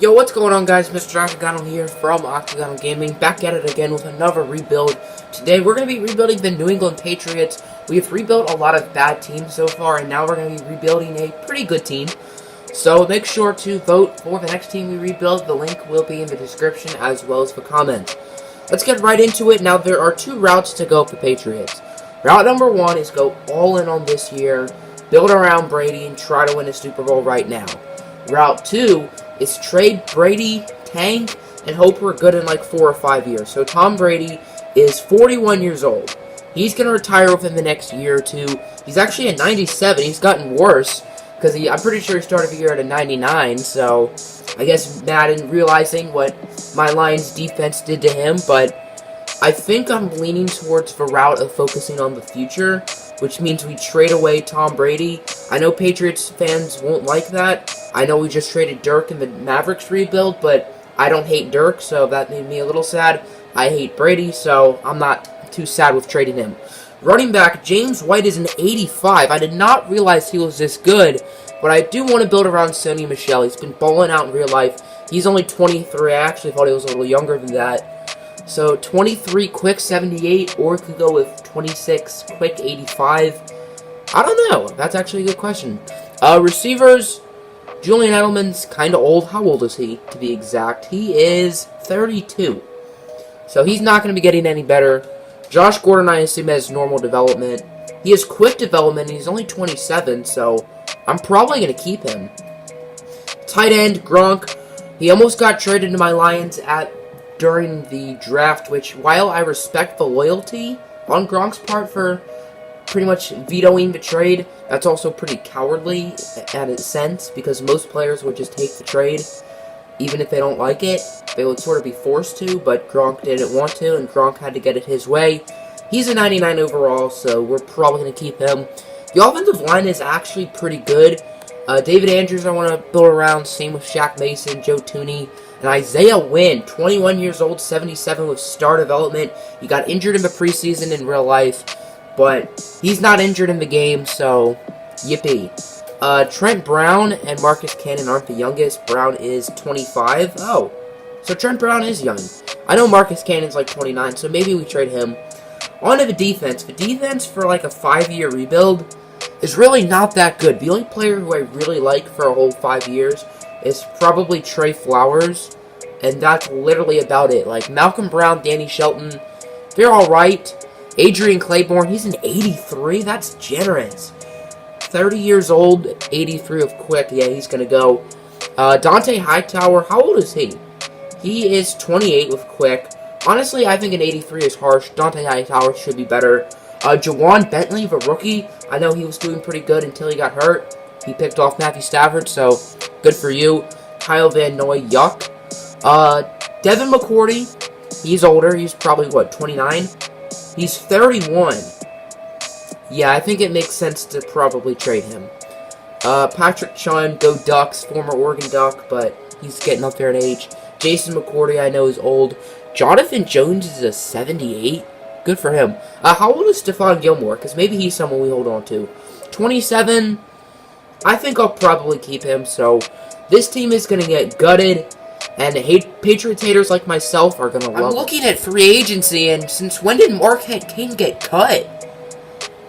Yo, what's going on, guys? Mr. Octagonal here from Octagonal Gaming, back at it again with another rebuild. Today, we're going to be rebuilding the New England Patriots. We have rebuilt a lot of bad teams so far, and now we're going to be rebuilding a pretty good team. So, make sure to vote for the next team we rebuild. The link will be in the description as well as the comment. Let's get right into it. Now, there are two routes to go for Patriots. Route number one is go all in on this year, build around Brady, and try to win a Super Bowl right now. Route 2 is trade Brady, tank, and hope we're good in like 4 or 5 years. So Tom Brady is 41 years old. He's going to retire within the next year or two. He's actually at 97. He's gotten worse because I'm pretty sure he started the year at a 99. So I guess Madden realizing what my Lions defense did to him. But I think I'm leaning towards the route of focusing on the future, which means we trade away Tom Brady. I know Patriots fans won't like that. I know we just traded Dirk in the Mavericks rebuild, but I don't hate Dirk, so that made me a little sad. I hate Brady, so I'm not too sad with trading him. Running back, James White is an 85. I did not realize he was this good, but I do want to build around Sony Michel. He's been balling out in real life. He's only 23. I actually thought he was a little younger than that. So 23 quick 78, or could go with 26 quick 85. I don't know. That's actually a good question. Receivers, Julian Edelman's kind of old. How old is he, to be exact? He is 32. So he's not going to be getting any better. Josh Gordon, I assume, has normal development. He has quick development, and he's only 27, so I'm probably going to keep him. Tight end, Gronk. He almost got traded to my Lions during the draft, which, while I respect the loyalty on Gronk's part for pretty much vetoing the trade, that's also pretty cowardly at its sense, because most players would just take the trade, even if they don't like it. They would sort of be forced to, but Gronk didn't want to, and Gronk had to get it his way. He's a 99 overall, so we're probably going to keep him. The offensive line is actually pretty good. David Andrews I want to build around, same with Shaq Mason, Joe Tooney, and Isaiah Wynn, 21 years old, 77 with star development. He got injured in the preseason in real life, but he's not injured in the game, so yippee. Trent Brown and Marcus Cannon aren't the youngest. Brown is 25. Oh, so Trent Brown is young. I know Marcus Cannon's like 29, so maybe we trade him. On to the defense. The defense for like a 5-year rebuild is really not that good. The only player who I really like for a whole 5 years is probably Trey Flowers, and that's literally about it. Like Malcolm Brown, Danny Shelton, they're alright. Adrian Claiborne, he's an 83. That's generous. 30 years old, 83 of quick. Yeah, he's going to go. Dante Hightower, how old is he? He is 28 with quick. Honestly, I think an 83 is harsh. Dante Hightower should be better. Jawan Bentley, the rookie, I know he was doing pretty good until he got hurt. He picked off Matthew Stafford, so good for you. Kyle Van Noy, yuck. Devin McCourty, he's older. He's probably, what, 29? He's 31. Yeah, I think it makes sense to probably trade him. Patrick Chung, go Ducks, former Oregon Duck, but he's getting up there in age. Jason McCourty, I know, is old. Jonathan Jones is a 78. Good for him. How old is STEPHON Gilmore? Because maybe he's someone we hold on to. 27. I think I'll probably keep him. So this team is going to get gutted. And Patriots haters like myself are going to love it. I'm looking at free agency, and since when did Marquette King get cut?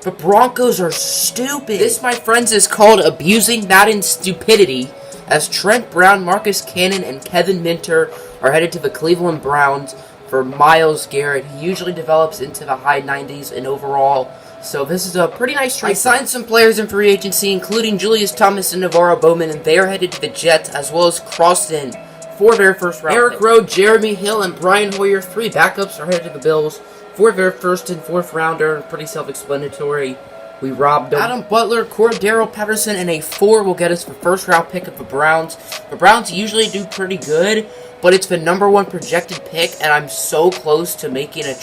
The Broncos are stupid. This, my friends, is called abusing Madden stupidity, as Trent Brown, Marcus Cannon, and Kevin Minter are headed to the Cleveland Browns for Myles Garrett. He usually develops into the high 90s in overall, so this is a pretty nice trade. I signed some players in free agency, including Julius Thomas and Navarro Bowman, and they are headed to the Jets, as well as Croston for their first round. Eric Rowe, Jeremy Hill, and Brian Hoyer, 3 backups, are headed to the Bills for their first and fourth rounder. Pretty self-explanatory. We robbed them. Adam Butler, Cordero Patterson, and a 4 will get us the first round pick of the Browns. The Browns usually do pretty good, but it's the #1 projected pick, and I'm so close to making a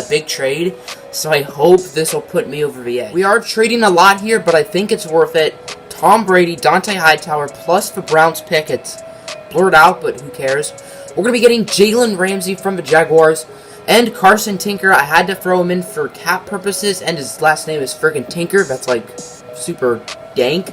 big trade, so I hope this will put me over the edge. We are trading a lot here, but I think it's worth it. Tom Brady, Dante Hightower, plus the Browns pick. It's blurred out, but who cares? We're going to be getting Jalen Ramsey from the Jaguars, and Carson Tinker. I had to throw him in for cap purposes, and his last name is friggin' Tinker. That's like super dank.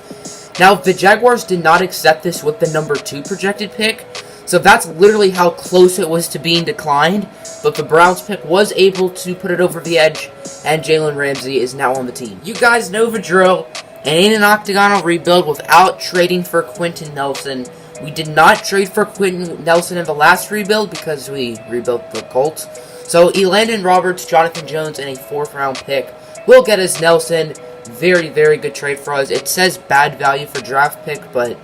Now, the Jaguars did not accept this with the #2 projected pick, So that's literally how close it was to being declined. But the Browns pick was able to put it over the edge, and Jalen Ramsey is now on the team. You guys know the drill. And in an octagonal rebuild without trading for Quentin Nelson. We did not trade for Quentin Nelson in the last rebuild because we rebuilt the Colts. So Elandon Roberts, Jonathan Jones, and a 4th round pick will get us Nelson. Very, very good trade for us. It says bad value for draft pick, but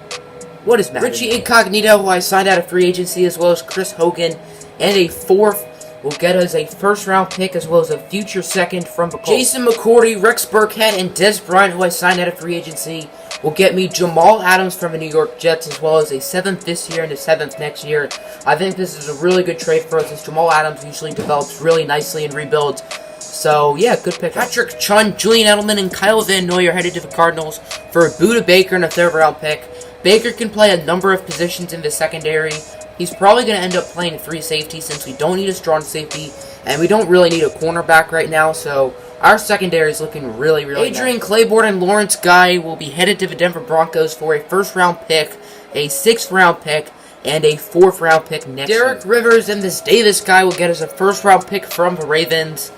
what is Madden? Richie Incognito, who I signed out of free agency, as well as Chris Hogan, and a 4th will get us a 1st round pick as well as a future 2nd from the Colts. Jason McCourty, Rex Burkhead, and Des Bryant, who I signed out of free agency, will get me Jamal Adams from the New York Jets as well as a 7th this year and a 7th next year. I think this is a really good trade for us as Jamal Adams usually develops really nicely in rebuilds. So, yeah, good pick. Patrick Chung, Julian Edelman, and Kyle Van Noy are headed to the Cardinals for Buda Baker and a 3rd round pick. Baker can play a number of positions in the secondary. He's probably going to end up playing free safety since we don't need a strong safety, and we don't really need a cornerback right now, so our secondary is looking really, really Adrian nice. Claiborne and Lawrence Guy will be headed to the Denver Broncos for a 1st round pick, a 6th round pick, and a 4th round pick next year. Derek Rivers and this Davis guy will get us a 1st round pick from the Ravens.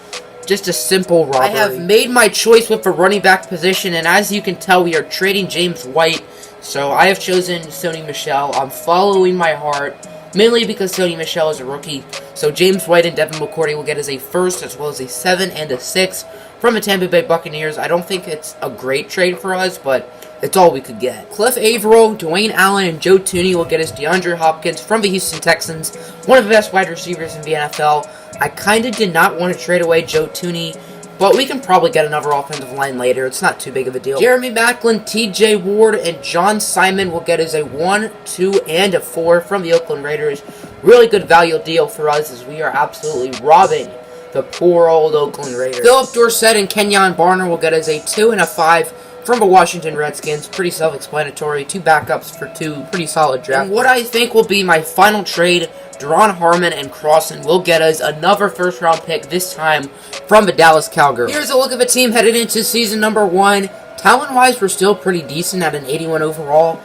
Just a simple robbery. I have made my choice with the running back position, and as you can tell, we are trading James White. So I have chosen Sony Michel. I'm following my heart, mainly because Sony Michel is a rookie. So James White and Devin McCourty will get us a 1st as well as a 7th and a 6th from the Tampa Bay Buccaneers. I don't think it's a great trade for us, but it's all we could get. Cliff Averill, Dwayne Allen, and Joe Thuney will get us DeAndre Hopkins from the Houston Texans, one of the best wide receivers in the NFL. I kind of did not want to trade away Joe Thuney, but we can probably get another offensive line later. It's not too big of a deal. Jeremy Maclin, TJ Ward, and John Simon will get us a 1, 2, and a 4 from the Oakland Raiders. Really good value deal for us as we are absolutely robbing the poor old Oakland Raiders. Philip Dorsett and Kenyon Barner will get us a 2 and a 5 from the Washington Redskins. Pretty self-explanatory. 2 backups for 2 pretty solid drafts. And what I think will be my final trade, Deron Harmon and Crossan will get us another 1st round pick, this time from the Dallas Cowgirls. Here's a look at the team headed into season number 1. Talent-wise, we're still pretty decent at an 81 overall.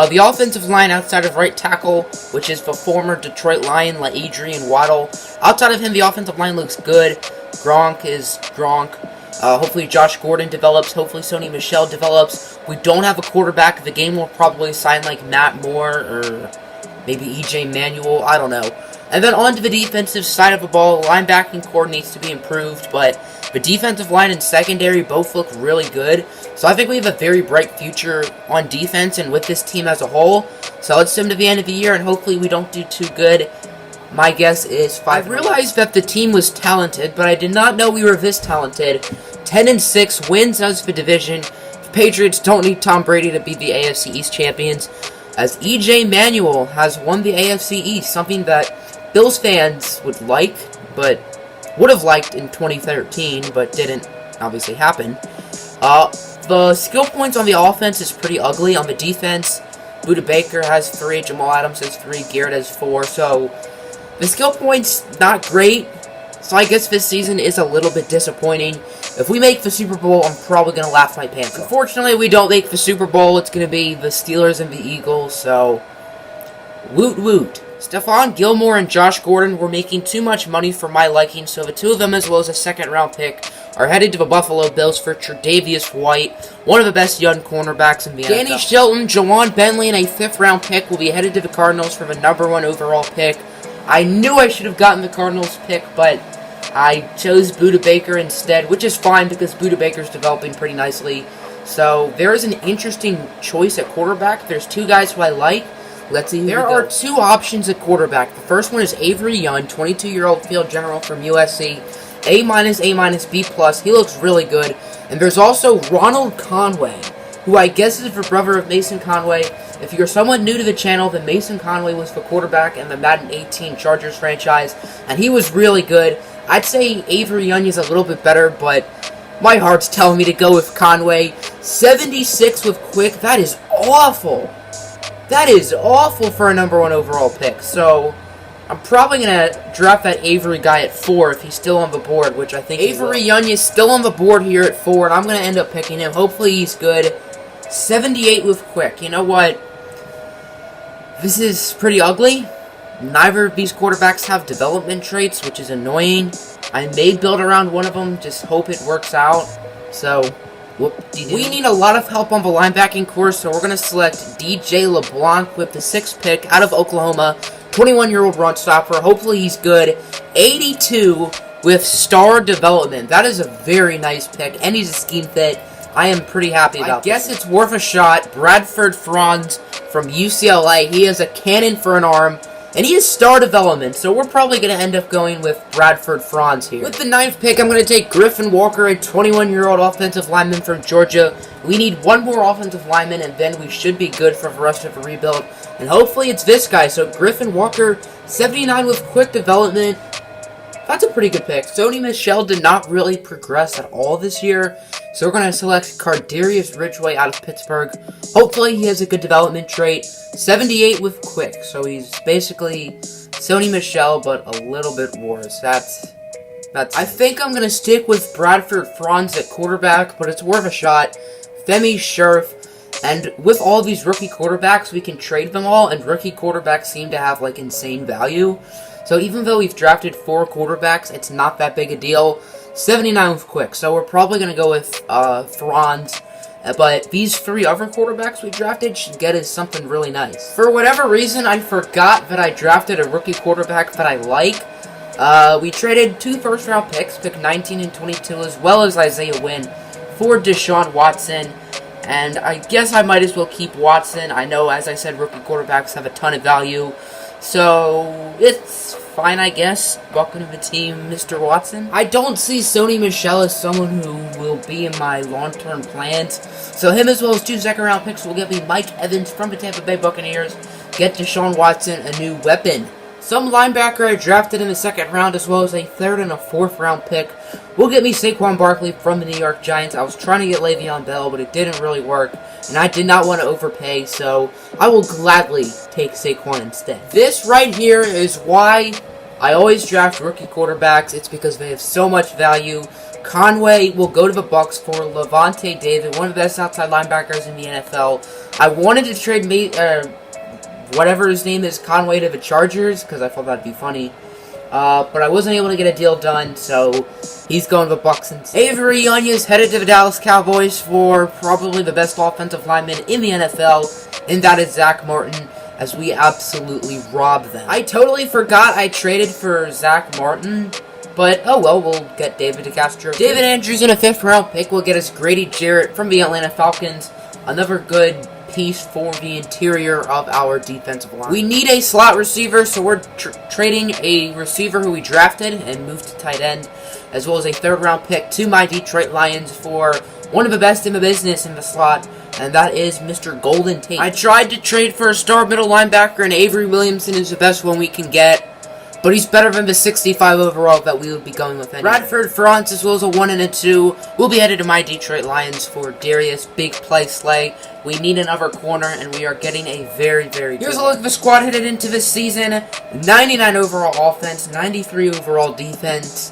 The offensive line outside of right tackle, which is the former Detroit Lion, Adrian Waddle. Outside of him, the offensive line looks good. Gronk is Gronk. Hopefully Josh Gordon develops. Hopefully Sony Michel develops. We don't have a quarterback. The game will probably sign like Matt Moore or maybe E.J. Manuel, I don't know. And then on to the defensive side of the ball, linebacking core needs to be improved, but the defensive line and secondary both look really good. So I think we have a very bright future on defense and with this team as a whole. So let's sim to the end of the year, and hopefully we don't do too good. My guess is 5. I realized that the team was talented, but I did not know we were this talented. 10-6 wins us the division. The Patriots don't need Tom Brady to be the AFC East champions, as E.J. Manuel has won the AFC East, something that Bills fans would like, but would have liked in 2013, but didn't obviously happen. The skill points on the offense is pretty ugly. On the defense, Buda Baker has 3, Jamal Adams has 3, Garrett has 4, so the skill points not great. So I guess this season is a little bit disappointing. If we make the Super Bowl, I'm probably going to laugh my pants off. Unfortunately, we don't make the Super Bowl. It's going to be the Steelers and the Eagles, so woot woot. STEPHON, GILMORE, and Josh Gordon were making too much money for my liking, so the 2 of them, as well as a 2nd round pick, are headed to the Buffalo Bills for Tre'Davious White, one of the best young cornerbacks in the NFL. Danny Shelton, Jawan Bentley, and a 5th round pick will be headed to the Cardinals for the number 1 overall pick. I knew I should have gotten the Cardinals pick, but I chose Buda Baker instead, which is fine because Buda Baker's developing pretty nicely. So there is an interesting choice at quarterback. There's 2 guys who I like. Let's see. There are 2 options at quarterback. The first one is Avery Young, 22-year-old field general from USC. A-, A-, B+. He looks really good. And there's also Ronald Conway, who I guess is the brother of Mason Conway. If you're somewhat new to the channel, then Mason Conway was the quarterback in the Madden 18 Chargers franchise, and he was really good. I'd say Avery Young is a little bit better, but my heart's telling me to go with Conway. 76 with quick. That is awful. That is awful for a number 1 overall pick. So I'm probably going to draft that Avery guy at 4 if he's still on the board, which I think Avery Young is still on the board here at 4, and I'm going to end up picking him. Hopefully he's good. 78 with quick. You know what? This is pretty ugly, Neither of these quarterbacks have development traits, which is annoying. I may build around one of them, just hope it works out. So, whoop-de-doo. We need a lot of help on the linebacking course, so we're going to select DJ LeBlanc with the 6th pick out of Oklahoma. 21-year-old run stopper. Hopefully he's good. 82 with star development. That is a very nice pick, and he's a scheme fit. I am pretty happy about this. I guess it's worth a shot. Bradford Franz from UCLA. He has a cannon for an arm. And he is star development, so we're probably going to end up going with Bradford Franz here. With the 9th pick, I'm going to take Griffin Walker, a 21-year-old offensive lineman from Georgia. We need one more offensive lineman, and then we should be good for the rest of the rebuild. And hopefully it's this guy. So Griffin Walker, 79 with quick development. That's a pretty good pick. Sony Michel did not really progress at all this year. So we're going to select CARDARIUS Ridgeway out of Pittsburgh. Hopefully he has a good development trait. 78 with quick. So he's basically Sony Michel, but a little bit worse. That's I think I'm going to stick with Bradford Franz at quarterback, but it's worth a shot. Femi Scherf. And with all these rookie quarterbacks, we can trade them all. And rookie quarterbacks seem to have, like, insane value. So even though we've drafted 4 quarterbacks, it's not that big a deal. 79 with quick, so we're probably going to go with Franz. But these 3 other quarterbacks we drafted should get us something really nice. For whatever reason, I forgot that I drafted a rookie quarterback that I like. We traded 2 first-round picks, pick 19 and 22, as well as Isaiah Wynn for Deshaun Watson. And I guess I might as well keep Watson. I know, as I said, rookie quarterbacks have a ton of value. So, it's fine, I guess. Welcome to the team, Mr. Watson. I don't see Sony Michel as someone who will be in my long-term plans. So him as well as 2 second-round picks will give me Mike Evans from the Tampa Bay Buccaneers. Get Deshaun Watson a new weapon. Some linebacker I drafted in the 2nd round as well as a 3rd and a 4th round pick will get me Saquon Barkley from the New York Giants. I was trying to get Le'Veon Bell, but it didn't really work. And I did not want to overpay, so I will gladly take Saquon instead. This right here is why I always draft rookie quarterbacks. It's because they have so much value. Conway will go to the Bucs for Levante David, one of the best outside linebackers in the NFL. I wanted to trade whatever his name is, Conway, to the Chargers, because I thought that'd be funny. But I wasn't able to get a deal done, so he's going to the Bucs instead. Avery Yanez headed to the Dallas Cowboys for probably the best offensive lineman in the NFL, and that is Zach Martin, as we absolutely robbed them. I totally forgot I traded for Zach Martin, but oh well, we'll get David DeCastro. David Andrews in a 5th round pick will get us Grady Jarrett from the Atlanta Falcons, another good piece for the interior of our defensive line. We need a slot receiver, so we're trading a receiver who we drafted and moved to tight end, as well as a 3rd round pick to my Detroit Lions for one of the best in the business in the slot, and that is Mr. Golden Tate. I tried to trade for a star middle linebacker, and Avery Williamson is the best one we can get, but he's better than the 65 overall that we would be going with anyway. Bradford Franz, as well as a 1 and a 2, will be headed to my Detroit Lions for Darius Big Play Slay. We need another corner, and we are getting a very, very good. Here's a look at the squad headed into this season. 99 overall offense, 93 overall defense.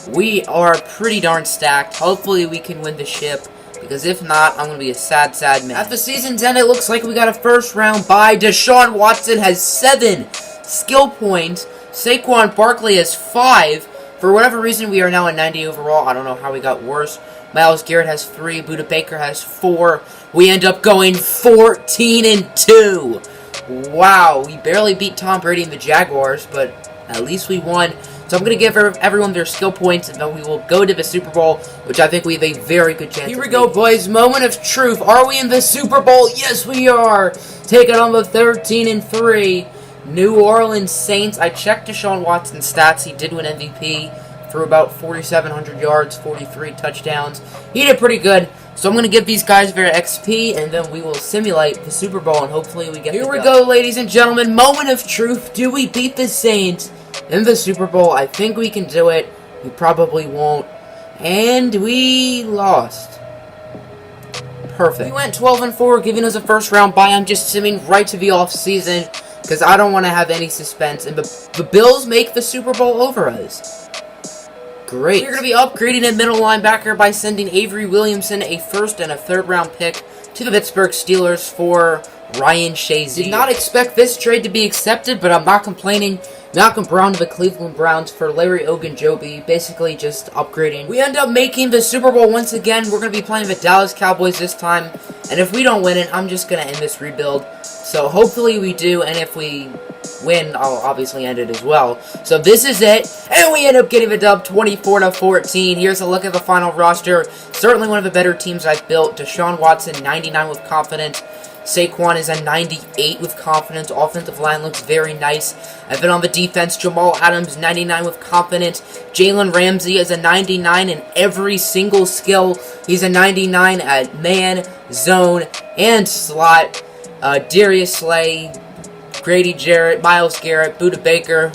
We are pretty darn stacked. Hopefully we can win the ship, because if not, I'm going to be a sad, sad man. At the season's end, it looks like we got a 1st round bye. Deshaun Watson has 7 skill points. Saquon Barkley has 5. For whatever reason, we are now at 90 overall. I don't know how we got worse. Myles Garrett has 3. Budda Baker has 4. We end up going 14 and 2. Wow, we barely beat Tom Brady and the Jaguars, but at least we won. So I'm going to give everyone their skill points, and then we will go to the Super Bowl, which I think we have a very good chance. Here we go, boys. Moment of truth. Are we in the Super Bowl? Yes, we are. Taking on the 13 and 3 New Orleans Saints. I checked Deshaun Watson's stats. He did win MVP for about 4,700 yards, 43 touchdowns. He did pretty good. So I'm going to give these guys their XP, and then we will simulate the Super Bowl, and hopefully we get Here we go, ladies and gentlemen. Moment of truth. Do we beat the Saints in the Super Bowl? I think we can do it. We probably won't. And we lost. Perfect. We went 12 and 4, giving us a 1st round bye. I'm just simming right to the off season, because I don't want to have any suspense. And the Bills make the Super Bowl over us. Great. We're going to be upgrading a middle linebacker by sending Avery Williamson a 1st and a 3rd round pick to the Pittsburgh Steelers for Ryan Shazier. Did not expect this trade to be accepted, but I'm not complaining. Malcolm Brown to the Cleveland Browns for Larry Ogunjobi, basically just upgrading. We end up making the Super Bowl once again. We're going to be playing the Dallas Cowboys this time, and if we don't win it, I'm just going to end this rebuild. So hopefully we do, and if we win, I'll obviously end it as well. So this is it, and we end up getting the dub 24-14. Here's a look at the final roster. Certainly one of the better teams I've built. Deshaun Watson, 99 with confidence. Saquon is a 98 with confidence. Offensive line looks very nice. And then on the defense, Jamal Adams, 99 with confidence. Jalen Ramsey is a 99 in every single skill. He's a 99 at man, zone, and slot. Darius Slay, Grady Jarrett, Myles Garrett, Budda Baker.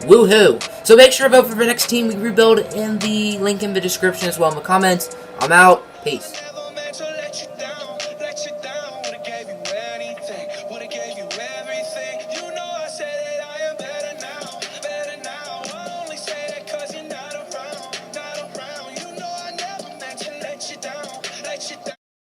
Woohoo! So make sure to vote for the next team we rebuild in the link in the description as well in the comments. I'm out. Peace.